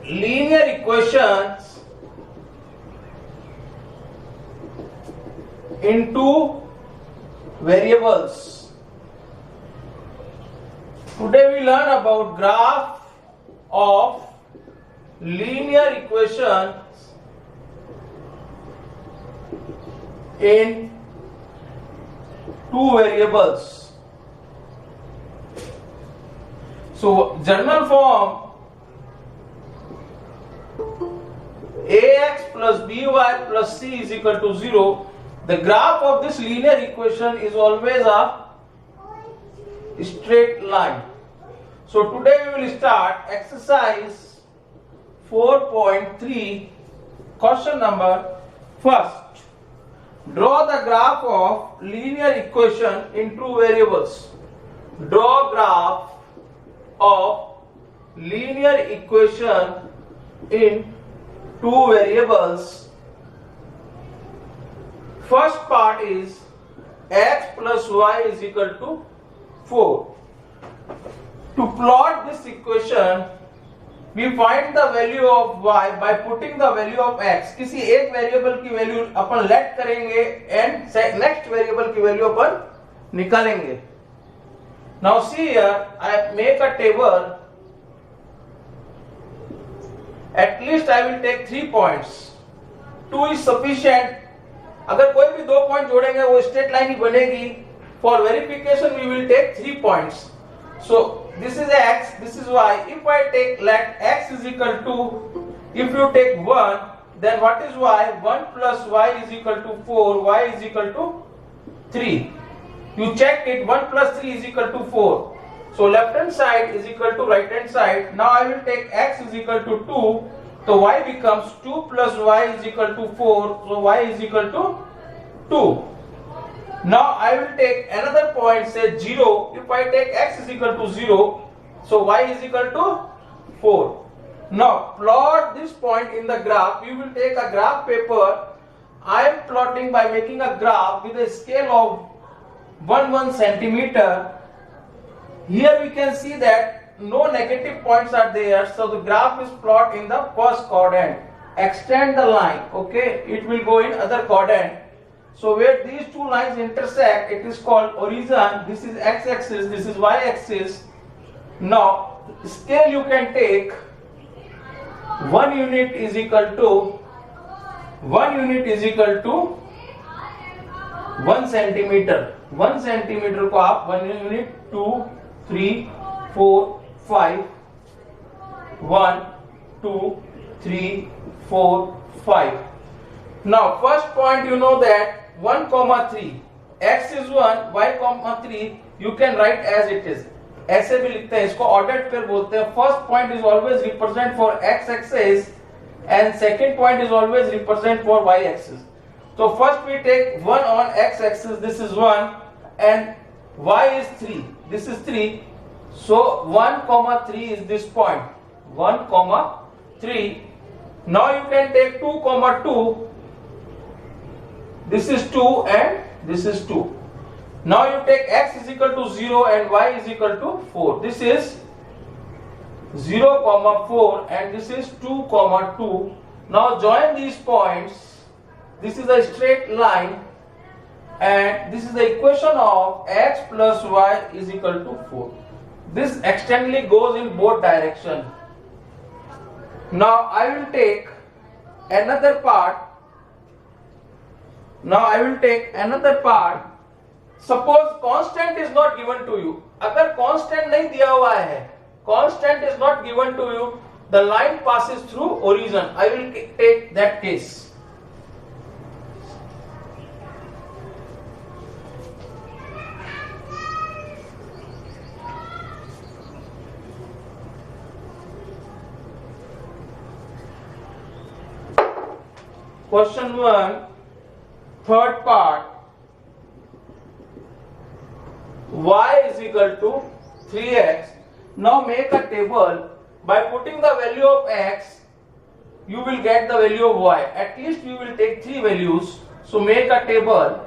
linear equations into variables. Today we learn about graph of linear equations in two variables. So general form ax plus by plus c is equal to 0. The graph of this linear equation is always a straight line. So today we will start exercise 4.3. Question number first. Draw the graph of linear equation in two variables. Draw graph of linear equation in two variables. First part is x plus y is equal to 4. To plot this equation, we find the value of y by putting the value of x. किसी एक variable की value अपन late करेंगे and next variable की value अपन निकालेंगे. Now see here, I make a table. At least I will take 3 points. 2 is sufficient. अगर कोई भी 2 point जोड़ेंगे वो स्ट्रेट लाइन ही बनेगी. For verification we will take 3 points. So this is x, this is y. If I take let x is equal to, if you take 1, then what is y? 1 plus y is equal to 4, y is equal to 3. You check it, 1 plus 3 is equal to 4. So left hand side is equal to right hand side. Now I will take x is equal to 2. So y becomes 2 plus y is equal to 4. So y is equal to 2. Now I will take another point, say 0. If I take x is equal to 0, so y is equal to 4. Now plot this point in the graph. You will take a graph paper. I am plotting by making a graph with a scale of 1 centimeter. Here we can see that no negative points are there, so the graph is plot in the first quadrant. Extend the line, okay, it will go in other quadrant. So where these two lines intersect, it is called origin. This is x-axis, this is y-axis. Now scale you can take 1 unit is equal to 1 centimeter. 1 centimeter को आप 1 unit 2 3 4 5 1 2 3 4 5. Now first point you know that 1 comma 3, x is 1, y comma 3 you can write as it is. ऐसे भी लिखते हैं, इसको ordered pair बोलते हैं. First point is always represent for x axis and second point is always represent for y axis. So first we take 1 on x axis, this is 1, and y is 3, this is 3. So 1 comma 3 is this point, 1 comma 3. Now you can take 2 comma 2, this is 2 and this is 2. Now you take x is equal to 0 and y is equal to 4. This is 0 comma 4 and this is 2 comma 2. Now join these points. This is a straight line and this is the equation of x plus y is equal to 4. This externally goes in both directions. Now I will take another part. Suppose constant is not given to you. अगर constant नहीं दिया हुआ है, constant is not given to you, the line passes through origin. I will take that case. Question 1, third part. Y is equal to 3x. Now make a table. By putting the value of x, you will get the value of y. At least you will take 3 values. So make a table.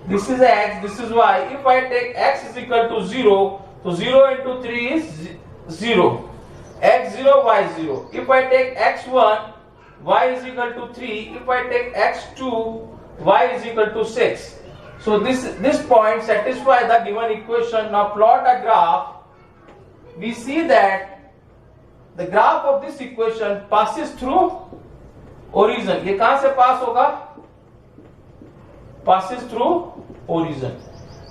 This is x, this is y. If I take x is equal to 0, So 0 into 3 is 0. X0, Y0. If I take X1, Y is equal to 3. If I take X2, Y is equal to 6. So this point satisfies the given equation. Now plot a graph. We see that the graph of this equation passes through origin. ये कहां से पास होगा? Passes through origin.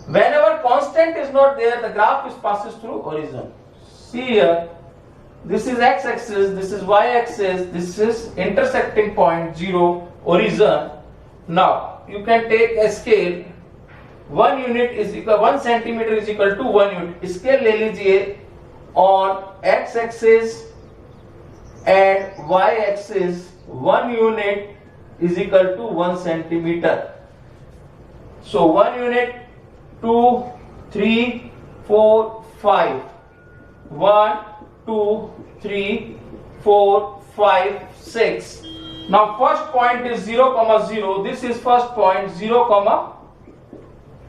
Whenever constant is not there, the graph passes through origin. See here, this is x-axis, this is y-axis, this is intersecting point 0, origin. Now you can take a scale. 1 unit is equal 1 centimeter is equal to 1 unit. Scale ले लीजिए on x-axis and y-axis. 1 unit is equal to 1 centimeter. So 1 unit, 2, 3, 4, 5. 1, 2, 3, 4, 5, 6. Now first point is 0, 0. This is first point 0,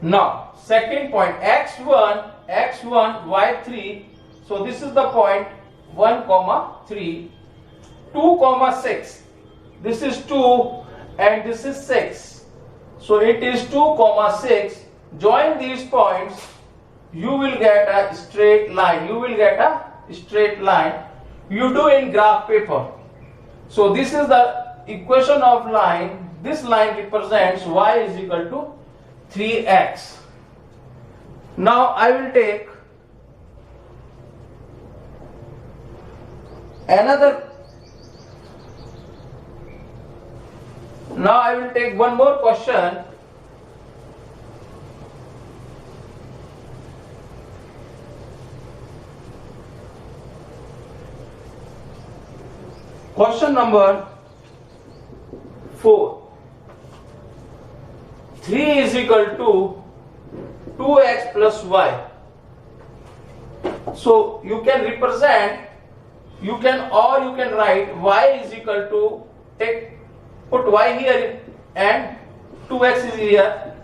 now second point x1, y3. So this is the point 1, 3, 2, 6. This is 2 and this is 6. So it is 2, 6. Join these points, you will get a straight line. You will get a straight line. You do in graph paper. So this is the equation of line. This line represents y is equal to 3x. Now I will take one more question. Question number 4. 3 is equal to 2x plus y. So you can represent, you can write y is equal to, put y here and 2x is here.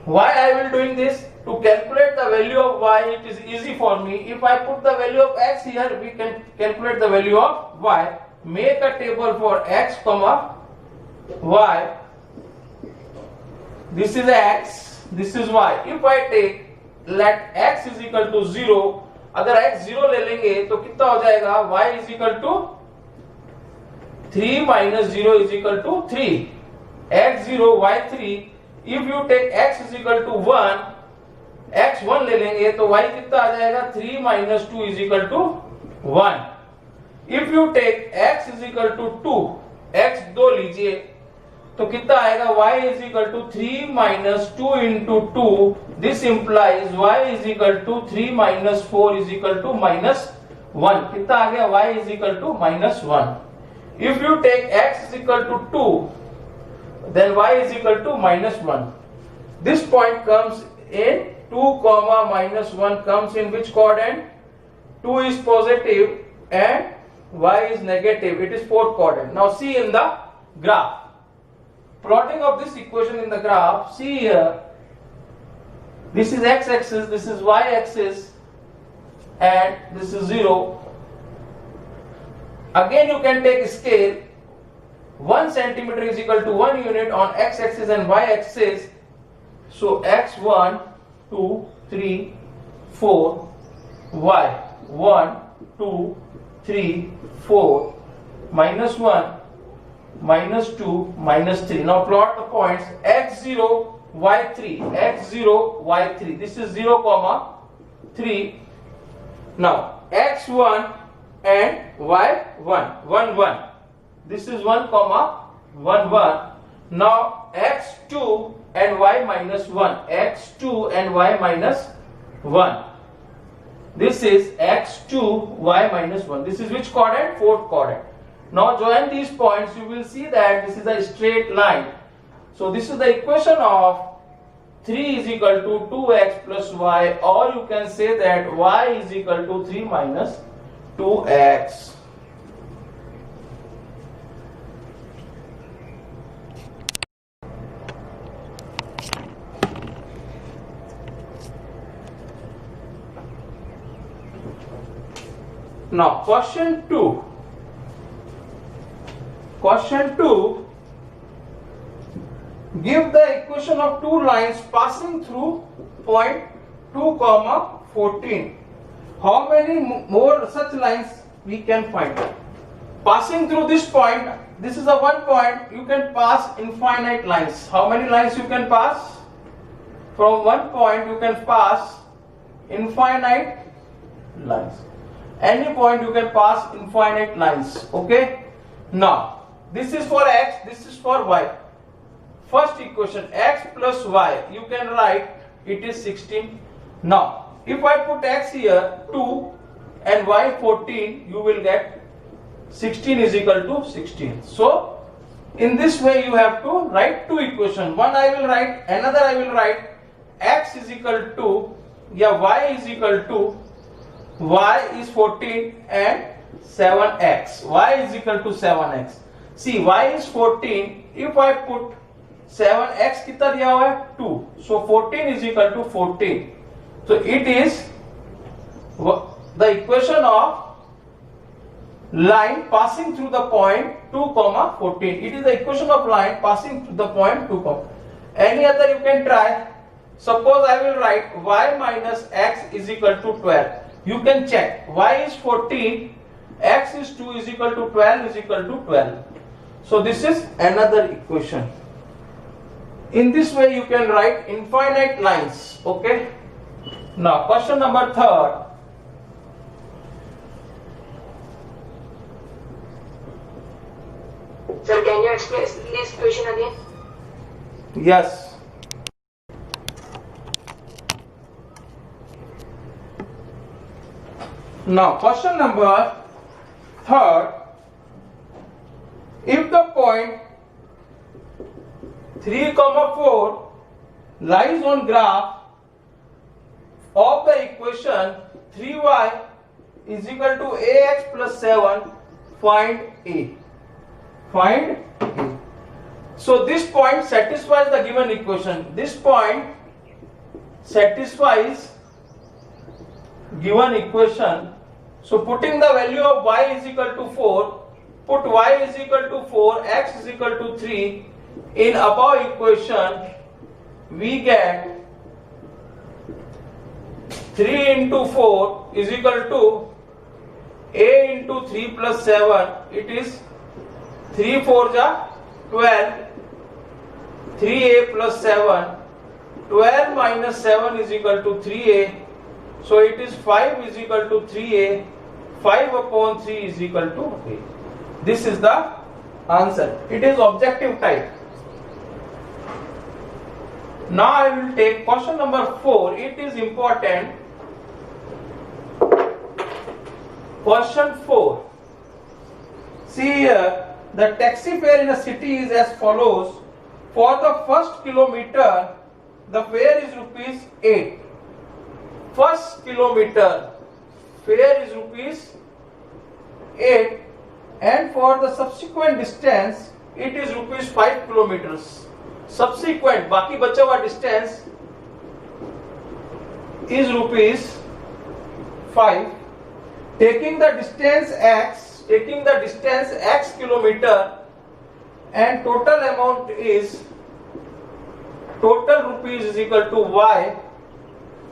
Why I will doing this? To calculate the value of y, it is easy for me. If I put the value of x here, we can calculate the value of y. Make a table for x, y. This is x, this is y. If I take, let x is equal to 0, अगर x 0 ले लेंगे तो कितना हो जाएगा? y is equal to 3 minus 0 is equal to 3. x0, y3. If you take x is equal to 1, x1 ले लेंगे तो y कितना आ जाएगा? 3 minus 2 is equal to 1. If you take x is equal to 2, x 2 लीजिए तो कितना आएगा? y is equal to 3 minus 2 into 2. This implies y is equal to 3 minus 4 is equal to minus 1. कितना आ गया? y is equal to minus 1. If you take x is equal to 2, then y is equal to minus 1. This point comes in 2, minus 1 comes in which quadrant? 2 is positive and y is negative. It is fourth quadrant. Now see in the graph. Plotting of this equation in the graph. See here. This is x-axis, this is y-axis, and this is 0. Again you can take scale. 1 centimeter is equal to 1 unit on x-axis and y-axis. So x1, 2, 3, 4, y. 1, 2, 3, 4, minus 1, minus 2, minus 3. Now plot the points x0, y3, x0, y3. This is 0, 3. Now x1 and y1, 1, 1. This is 1, 1, 1. Now x2 and y minus 1, x2 and y minus 1. This is x2, y minus 1. This is which quadrant? Fourth quadrant. Now join these points, you will see that this is a straight line. So this is the equation of 3 is equal to 2x plus y, or you can say that y is equal to 3 minus 2x. Now question 2. Question 2. Give the equation of two lines passing through point 2, 14. How many more such lines we can find? Passing through this point, this is a one point, you can pass infinite lines. How many lines you can pass? From one point you can pass infinite lines. Any point you can pass infinite lines. Okay? Now, this is for x, this is for y. First equation, x plus y, you can write it is 16. Now, if I put x here 2 and y 14, you will get 16 is equal to 16. So, in this way you have to write two equations. One I will write, another I will write x is equal to, y is equal to, y is 14 and 7x. Y is equal to 7x. See, y is 14. If I put 7x कितना दिया हुआ है 2, so 14 is equal to 14. So it is the equation of line passing through the point 2, 14. It is the equation of line passing through the point 2, any other you can try. Suppose I will write y minus x is equal to 12. You can check, y is 14, x is 2 is equal to 12 is equal to 12. So this is another equation. In this way you can write infinite lines. Okay. Now question number 3. Sir, can you explain this question again? Yes. Now question number 3. If the point 3, 4 lies on graph of the equation 3y is equal to ax plus 7, find a. Find a. So this point satisfies the given equation. This point satisfies given equation. So putting the value of y is equal to 4, put y is equal to 4, x is equal to 3. In above equation, we get 3 into 4 is equal to a into 3 plus 7. It is 3 4 ja 12. 3a plus 7. 12 minus 7 is equal to 3a. So it is 5 is equal to 3a. 5 upon 3 is equal to a. This is the answer. It is objective type. Now I will take question number 4. It is important. Question 4. See here, the taxi fare in a city is as follows. For the first kilometer, the fare is rupees 8. First kilometer, fare is rupees 8, and for the subsequent distance, it is rupees 5 kilometers. Subsequent, बाकी बचा हुआ distance is rupees 5. Taking the distance x kilometer, and total amount is total rupees is equal to y.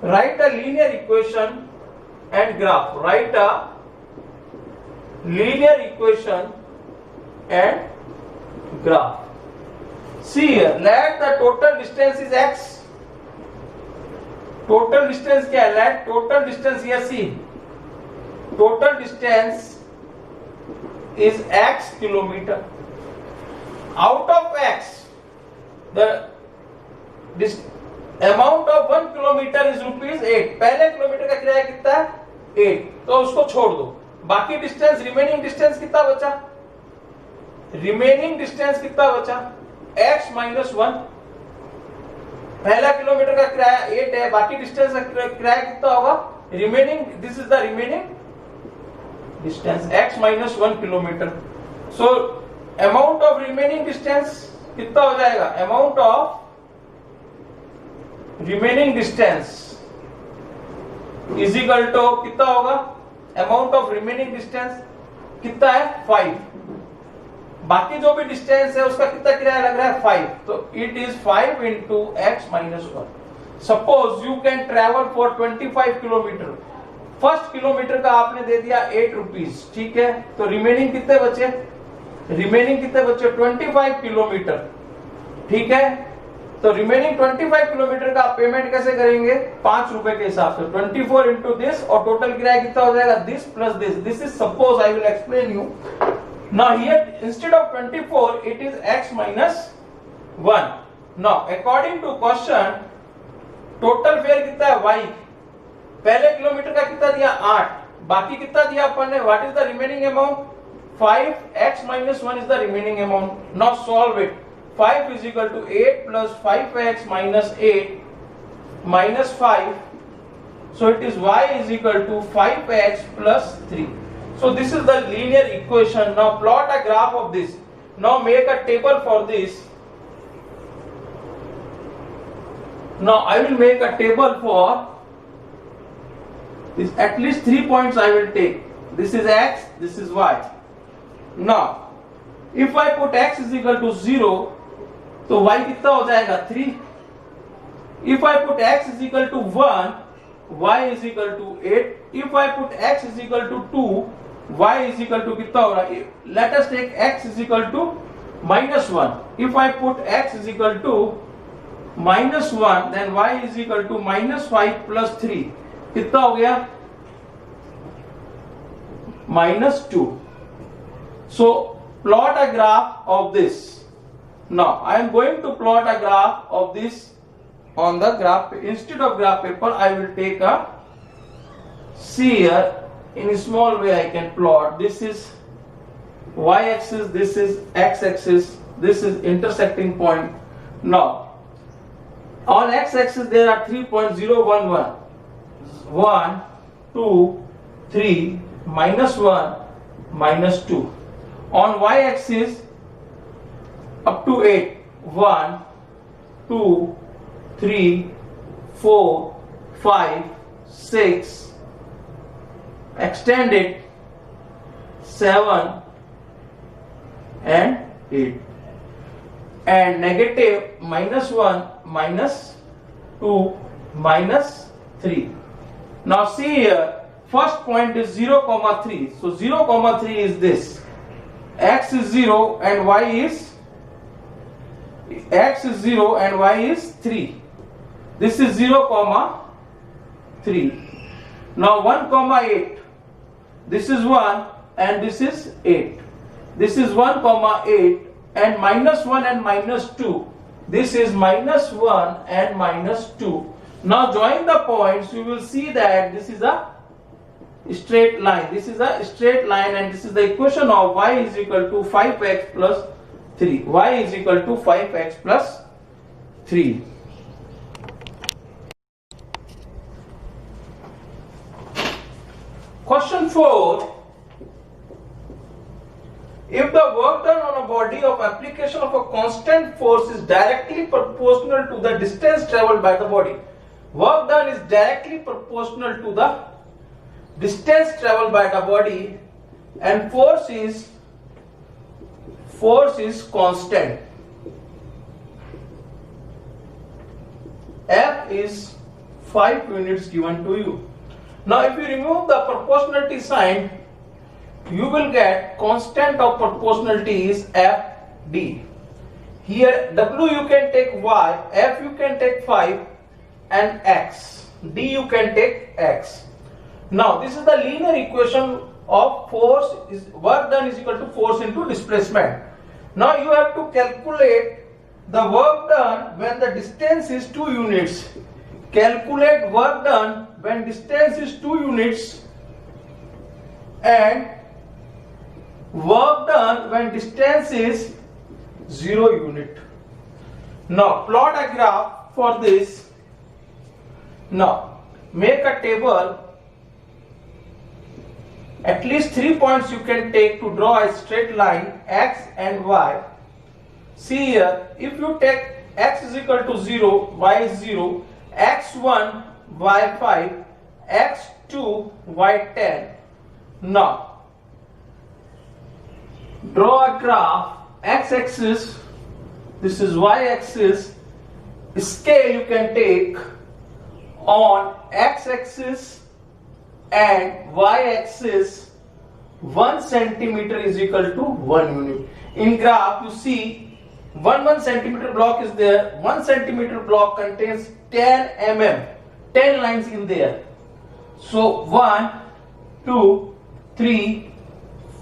Write a linear equation and graph. Write a linear equation and graph. See here, let the total distance is x. Total distance क्या है? Let total distance here see. Total distance is x kilometer. Out of x, the amount of 1 kilometer is rupees 8. पहले kilometre का किराया कितना है? 8. तो उसको छोड़ दो. बाकी डिस्टेंस, रिमेनिंग डिस्टेंस कितना बचा? रिमेनिंग डिस्टेंस कितना बचा? x minus 1. पहला किलोमीटर का किराया 8 है, बाकी डिस्टेंस का किराया कितना होगा? Remaining, this is the remaining distance, x minus 1 kilometre. So amount of remaining distance कितना हो जाएगा? Amount of remaining distance is equal to कितना होगा? अमाउंट ऑफ रिमेनिंग डिस्टेंस कितना है 5, बाकी जो भी डिस्टेंस है उसका कितना किराया लग रहा है 5, तो it is 5 into x minus 1. Suppose you can travel for 25 kilometre, first kilometre का आपने दे दिया 8 रुपीज, ठीक है, तो रिमेनिंग कितने बचे, 25 किलोमीटर, ठीक है, तो रिमेनिंग 25 किलोमीटर का आप पेमेंट कैसे करेंगे 5 रुपए के हिसाब से, 24 into दिस, और टोटल किराया कितना हो जाएगा this plus this. This is suppose, I will explain you. Now here instead of 24 it is x minus 1. Now according to question total fare कितना है y, पहले किलोमीटर का कितना दिया 8, बाकी कितना दिया अपन ने, what is the remaining amount 5, x minus 1 is the remaining amount. Now solve it. 5 is equal to 8 plus 5x minus 8 minus 5, so it is y is equal to 5x plus 3. So this is the linear equation. Now plot a graph of this. Now make a table for this. Now I will make a table for this. At least 3 points I will take. This is x, this is y. Now if I put x is equal to 0, तो y कितना हो जाएगा 3. If I put x is equal to 1, y is equal to 8. If I put x is equal to 2, y is equal to कितना हो रहा है, let us take x is equal to minus 1. If I put x is equal to minus 1, then y is equal to minus 5 plus 3, कितना हो गया minus 2. So plot a graph of this. Now I am going to plot a graph of this on the graph. Instead of graph paper I will take a, see here in a small way I can plot. This is y axis, this is x axis, this is intersecting point. Now on x axis there are 3 points, 0, 1, 1, 1, 2, 3, minus 1, minus 2. On y axis up to 8, 1, 2, 3, 4, 5, 6, extend it 7 and 8, and negative minus 1, minus 2, minus 3. Now see here, first point is 0, 3. So 0, 3 is this. X is 0 and y is, x is 0 and y is 3. This is 0, 3. Now 1, 8. This is 1 and this is 8. This is 1, 8 and minus 1 and minus 2. This is minus 1 and minus 2. Now join the points, you will see that this is a straight line. This is a straight line and this is the equation of y is equal to 5x plus 3. Y is equal to 5x plus 3. Question 4. If the work done on a body of application of a constant force is directly proportional to the distance traveled by the body. Work done is directly proportional to the distance traveled by the body and force is constant. F is 5 units given to you. Now if you remove the proportionality sign, you will get constant of proportionality is FD. Here W you can take Y, F you can take 5 and X. D you can take X. Now this is the linear equation of force is work done is equal to force into displacement. Now you have to calculate the work done when the distance is 2 units. Calculate work done when distance is 2 units and work done when distance is 0 unit. Now plot a graph for this. Now make a table. At least 3 points you can take to draw a straight line x and y. See here, if you take x is equal to 0, y is 0, x1, y5, x2, y10. Now draw a graph, x-axis, this is y-axis, scale you can take on x-axis and y-axis. 1 centimeter is equal to 1 unit. In graph you see 1 centimeter block is there. 1 centimeter block contains 10 mm, 10 lines in there. So 1, 2, 3,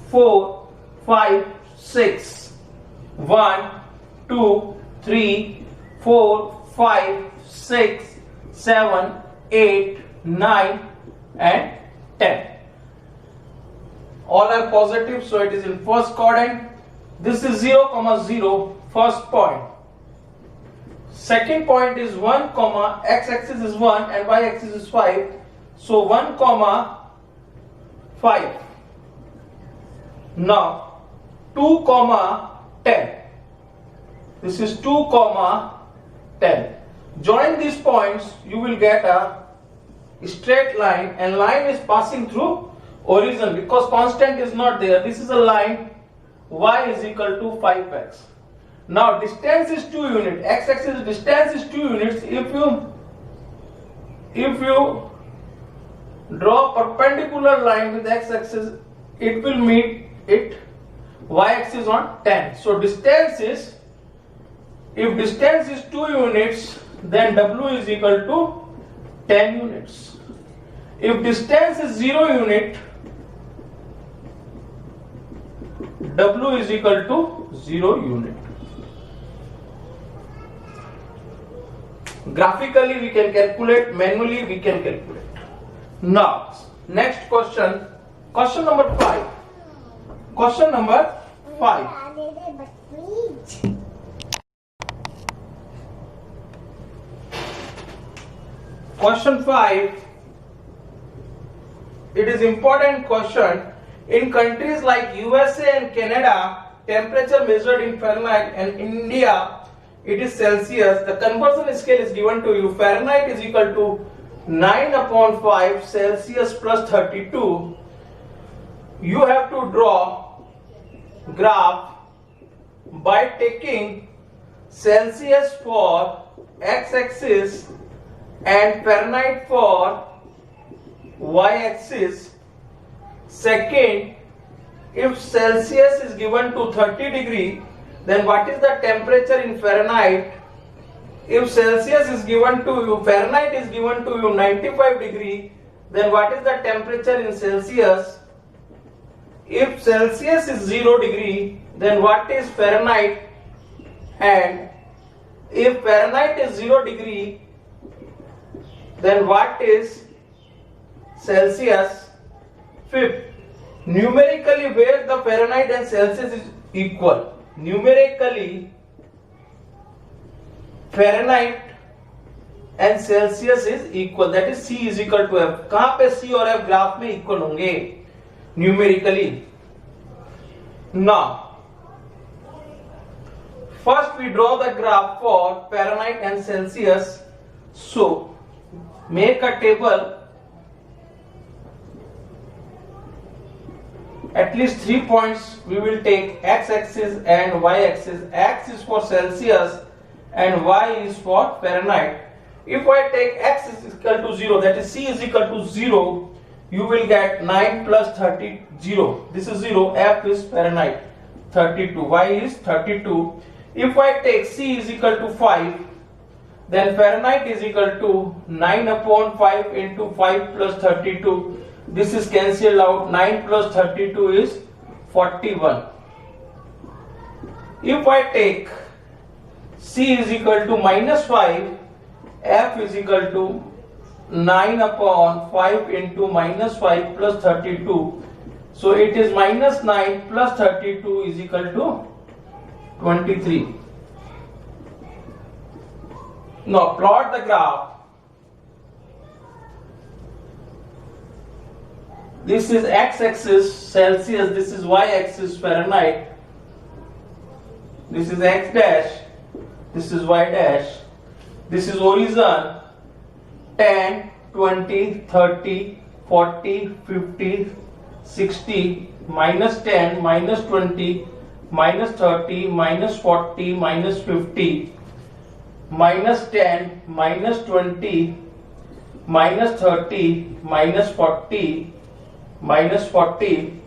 4, 5, 6. 1, 2, 3, 4, 5, 6, 7, 8, 9 and 10. All are positive, so it is in first quadrant. This is 0, 0, first point. Second point is 1, x-axis is 1 and y-axis is 5. So 1, 5. Now 2, 10. This is 2, 10. Join these points, you will get a straight line, and line is passing through origin because constant is not there. This is a line, y is equal to 5x. Now distance is 2 units. X-axis distance is 2 units. If you draw perpendicular line with x-axis, it will meet it y-axis on 10. So distance is, if distance is 2 units, then w is equal to 10 units. If distance is 0 unit, w is equal to 0 unit. Graphically we can calculate, manually we can calculate. Now next question, question number 5. Question number 5. Question 5. It is important question. In countries like USA and Canada, temperature measured in Fahrenheit, and India it is Celsius. The conversion scale is given to you. Fahrenheit is equal to 9/5, Celsius plus 32. You have to draw graph by taking Celsius for x-axis and Fahrenheit for y-axis. Second, if Celsius is given to 30 degree, then what is the temperature in Fahrenheit? If Celsius is given to you, Fahrenheit is given to you 95 degree, then what is the temperature in Celsius? If Celsius is 0 degree, then what is Fahrenheit? And if Fahrenheit is 0 degree, then what is Celsius? Fifth, numerically where the Fahrenheit and Celsius is equal. Numerically Fahrenheit and Celsius is equal, that is C is equal to F. कहाँ पे C और F graph में equal होंगे? Numerically. Now first we draw the graph for Fahrenheit and Celsius. So make a table, at least 3 points we will take, x-axis and y-axis. X is for Celsius and y is for Fahrenheit. If I take x is equal to 0, that is C is equal to 0, you will get 9 plus 30, 0. This is 0, F is Fahrenheit, 32, y is 32. If I take C is equal to 5, then Fahrenheit is equal to 9/5 into 5 plus 32. This is cancelled out. 9 plus 32 is 41. If I take C is equal to -5, F is equal to 9/5 into -5 plus 32. So it is -9 plus 32 is equal to 23. Now plot the graph. This is x-axis Celsius, this is y-axis Fahrenheit, this is x dash, this is y dash, this is origin 10, 20, 30, 40, 50, 60, minus 10, minus 20, minus 30, minus 40, minus 50, minus 10, minus 20, minus 30, minus 40, minus 40,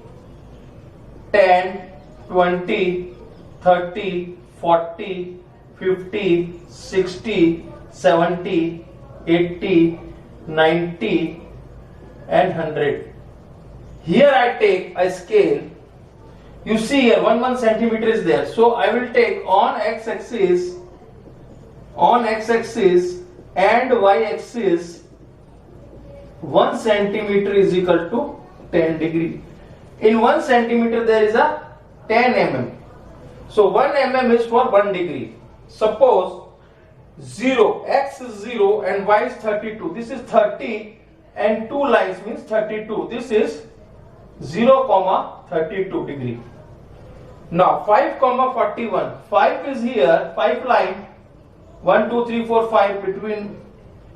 10, 20, 30, 40, 50, 60, 70, 80, 90 and 100. Here I take a scale. You see here 1 centimeter is there. So I will take on x-axis and y-axis 1 centimeter is equal to 10 degree. In 1 centimeter there is a 10 mm. So 1 mm is for 1 degree. Suppose 0, x is 0 and y is 32. This is 30 and 2 lines means 32. This is 0, 32 degree. Now 5, 41. 5 is here, 5 line. 1, 2, 3, 4, 5 between.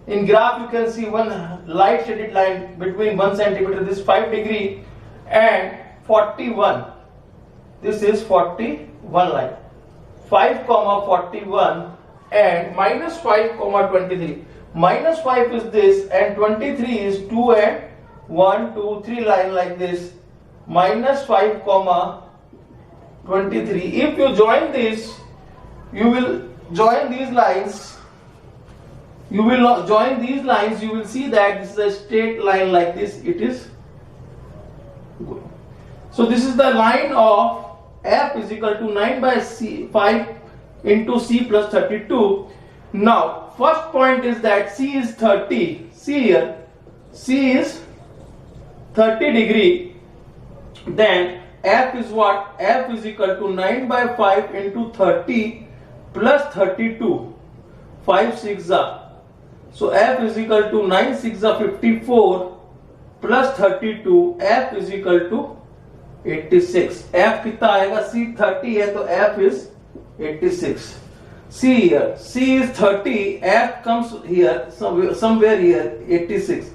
In graph you can see one light shaded line between 1 centimeter. This 5 degree and 41. This is 41 line. 5, 41 and minus 5, 23. Minus 5 is this and 23 is 2 and 1, 2, 3 line like this. Minus 5, 23. If you join this, you will join these lines. You will join these lines. You will see that this is a straight line like this. It is good. So this is the line of f is equal to 9 by c 5 into c plus 32. Now first point is that c is 30. See here, c is 30 degree. Then f is what? F is equal to 9 by 5 into 30 plus 32. 5 6 are. So f is equal to 9 6 are 54 plus 32. F is equal to 86. F कितना आएगा? C 30 है तो F is 86. See here, C is 30. F comes here somewhere here 86.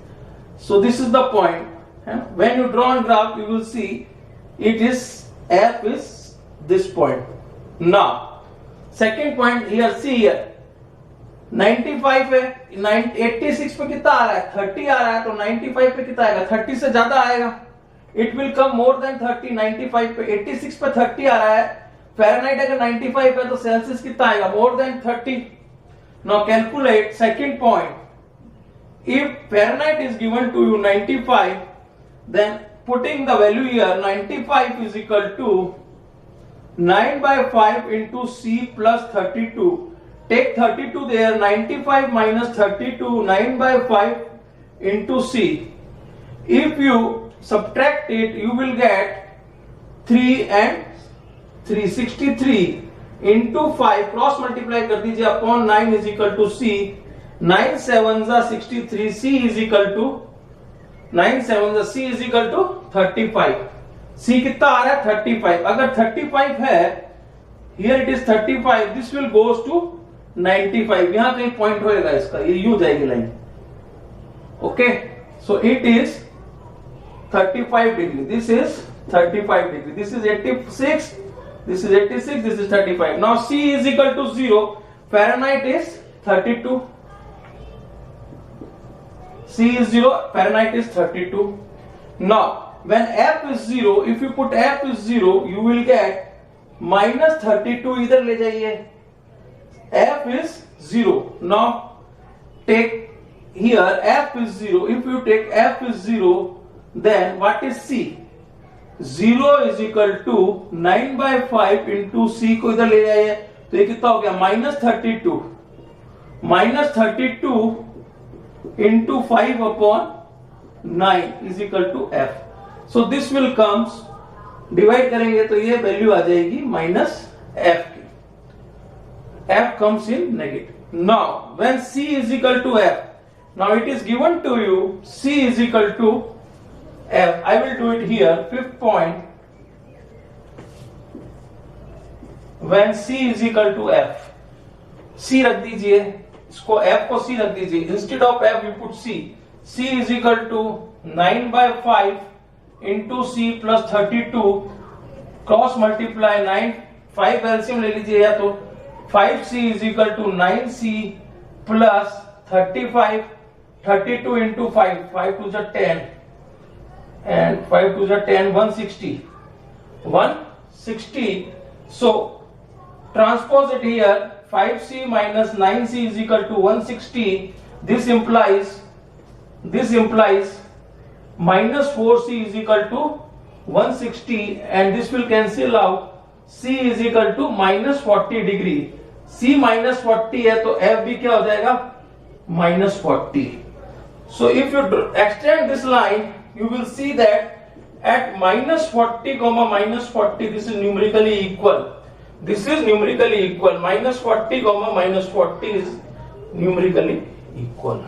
So this is the point. When you draw a graph, you will see it is F is this point. Now second point here, see here 95 है, 86 पे कितना आ रहा है? 30 आ रहा है तो 95 पे कितना आएगा? 30 से ज्यादा आएगा. It will come more than 30. 95 पे 86 पे 30 आ रहा है. फ़ारेनहाइट अगर 95 है तो सेल्सियस कितना आएगा? More than 30. Now calculate second point. If Fahrenheit is given to you 95, then putting the value here 95 is equal to 9 by 5 into C plus 32. Take 32 there, 95 minus 32, 9 by 5 into C. If you subtract it, you will get 3 and 363 into 5. Cross multiply कर दीजिए upon 9 is equal to C. 9 7s are 63. C is equal to 9 7s are C is equal to 35. C कितना आ रहा है? 35. अगर 35 है, here it is 35. This will goes to 95. यहाँ कहीं point होएगा इसका, ये यूं जाएगी line. Okay, so it is 35 degree. This is 35 degree. This is 86. This is 86. This is 35. Now C is equal to 0. Fahrenheit is 32. C is 0. Fahrenheit is 32. Now when F is 0, if you put F is 0, you will get minus 32. इधर ले जाइए. F is 0. Now take here F is 0. If you take F is 0, then what is C? 0 is equal to 9 by 5 into C को इधर ले जाइए तो ये कितना हो गया? minus 32. Minus 32 into 5 upon 9 is equal to F. So this will comes, divide करेंगे तो ये वैल्यू आ जाएगी minus F की. F comes in negative. Now when C is equal to F, now it is given to you C is equal to F. I will do it here. Fifth point. When C is equal to F, C रख दीजिए, इसको F को C रख दीजिए. Instead of F you put C. C is equal to 9 by 5 into C plus 32 cross multiply 9 5 LCM ले लीजिए या तो 5c is equal to 9c plus 35 32 into 5 5 to 10 and 5 to the 10 160 so transpose it here 5c minus 9c is equal to 160 this implies minus 4c is equal to 160 and this will cancel out c is equal to minus 40 degree c minus 40 है तो f भी क्या हो जाएगा minus 40 so if you extend this line you will see that at minus 40 comma minus 40 this is numerically equal minus 40 comma minus 40 is numerically equal